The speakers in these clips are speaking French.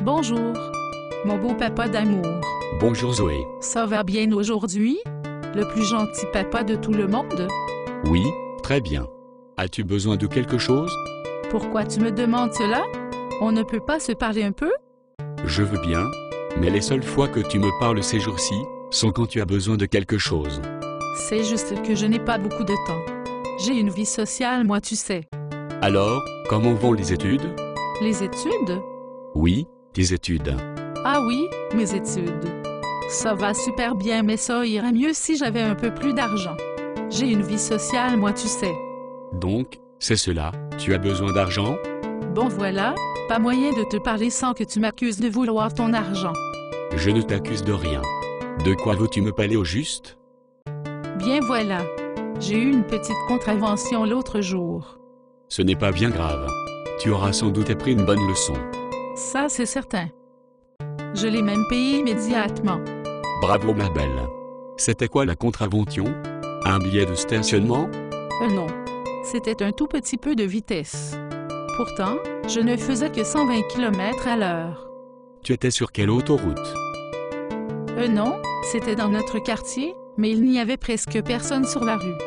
Bonjour, mon beau papa d'amour. Bonjour Zoé. Ça va bien aujourd'hui? Le plus gentil papa de tout le monde? Oui, très bien. As-tu besoin de quelque chose? Pourquoi tu me demandes cela? On ne peut pas se parler un peu? Je veux bien, mais les seules fois que tu me parles ces jours-ci sont quand tu as besoin de quelque chose. C'est juste que je n'ai pas beaucoup de temps. J'ai une vie sociale, moi tu sais. Alors, comment vont les études? Les études? Oui, tes études. Ah oui, mes études. Ça va super bien, mais ça irait mieux si j'avais un peu plus d'argent. J'ai une vie sociale, moi tu sais. Donc, c'est cela, tu as besoin d'argent? Bon voilà, pas moyen de te parler sans que tu m'accuses de vouloir ton argent. Je ne t'accuse de rien. De quoi veux-tu me parler au juste? Bien voilà. J'ai eu une petite contravention l'autre jour. Ce n'est pas bien grave. Tu auras sans doute appris une bonne leçon. Ça, c'est certain. Je l'ai même payé immédiatement. Bravo ma belle. C'était quoi la contravention? Un billet de stationnement? Non. C'était un tout petit peu de vitesse. Pourtant, je ne faisais que 120 km à l'heure. Tu étais sur quelle autoroute? Non, c'était dans notre quartier, mais il n'y avait presque personne sur la rue.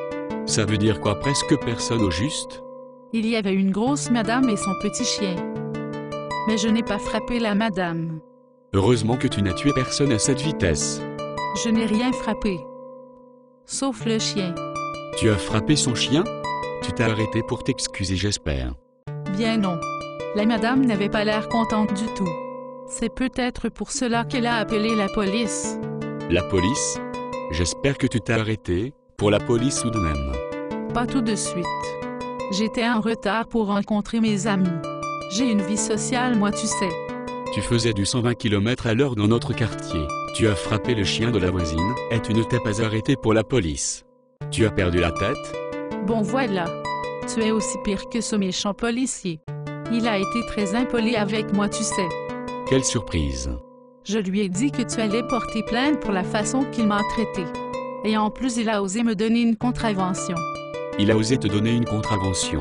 Ça veut dire quoi, presque personne au juste? Il y avait une grosse madame et son petit chien. Mais je n'ai pas frappé la madame. Heureusement que tu n'as tué personne à cette vitesse. Je n'ai rien frappé. Sauf le chien. Tu as frappé son chien? Tu t'as arrêté pour t'excuser, j'espère. Bien non. La madame n'avait pas l'air contente du tout. C'est peut-être pour cela qu'elle a appelé la police. La police? J'espère que tu t'as arrêté pour la police tout de même. Pas tout de suite. J'étais en retard pour rencontrer mes amis. J'ai une vie sociale, moi tu sais. Tu faisais du 120 km à l'heure dans notre quartier. Tu as frappé le chien de la voisine et tu ne t'es pas arrêté pour la police. Tu as perdu la tête? Bon voilà. Tu es aussi pire que ce méchant policier. Il a été très impoli avec moi, tu sais. Quelle surprise! Je lui ai dit que tu allais porter plainte pour la façon qu'il m'a traité. Et en plus, il a osé me donner une contravention. Il a osé te donner une contravention.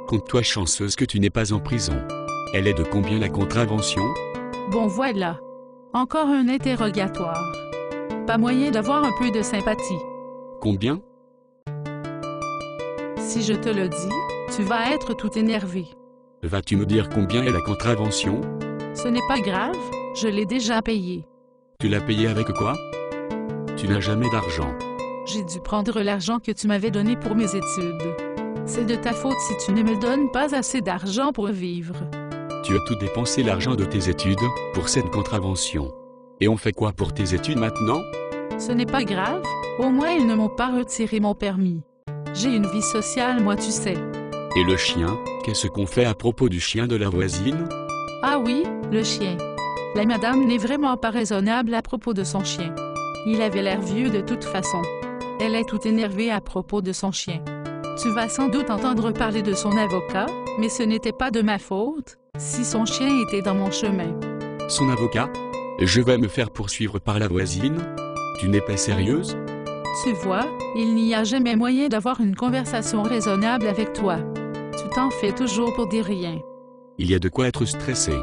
Compte-toi chanceuse que tu n'es pas en prison. Elle est de combien la contravention? Bon voilà. Encore un interrogatoire. Pas moyen d'avoir un peu de sympathie. Combien? Si je te le dis, tu vas être tout énervé. Vas-tu me dire combien est la contravention? Ce n'est pas grave, je l'ai déjà payé. Tu l'as payé avec quoi? Tu n'as jamais d'argent. J'ai dû prendre l'argent que tu m'avais donné pour mes études. C'est de ta faute si tu ne me donnes pas assez d'argent pour vivre. Tu as tout dépensé l'argent de tes études pour cette contravention. Et on fait quoi pour tes études maintenant? Ce n'est pas grave, au moins ils ne m'ont pas retiré mon permis. J'ai une vie sociale, moi tu sais. Et le chien, qu'est-ce qu'on fait à propos du chien de la voisine? Ah oui, le chien. La madame n'est vraiment pas raisonnable à propos de son chien. Il avait l'air vieux de toute façon. Elle est toute énervée à propos de son chien. Tu vas sans doute entendre parler de son avocat, mais ce n'était pas de ma faute, si son chien était dans mon chemin. Son avocat? Je vais me faire poursuivre par la voisine? Tu n'es pas sérieuse? Tu vois, il n'y a jamais moyen d'avoir une conversation raisonnable avec toi. Tu t'en fais toujours pour dire rien. Il y a de quoi être stressé.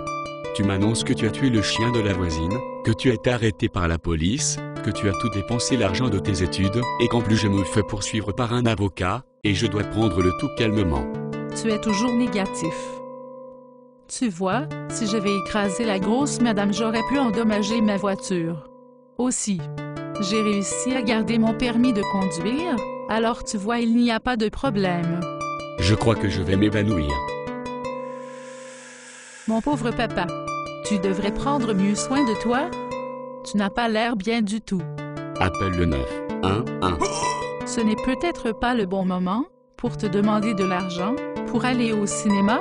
Tu m'annonces que tu as tué le chien de la voisine, que tu as été arrêté par la police, que tu as tout dépensé l'argent de tes études, et qu'en plus je me fais poursuivre par un avocat, et je dois prendre le tout calmement. Tu es toujours négatif. Tu vois, si j'avais écrasé la grosse madame, j'aurais pu endommager ma voiture. Aussi, j'ai réussi à garder mon permis de conduire, alors tu vois, il n'y a pas de problème. Je crois que je vais m'évanouir. Mon pauvre papa, tu devrais prendre mieux soin de toi. Tu n'as pas l'air bien du tout. Appelle le 911. Ce n'est peut-être pas le bon moment pour te demander de l'argent pour aller au cinéma.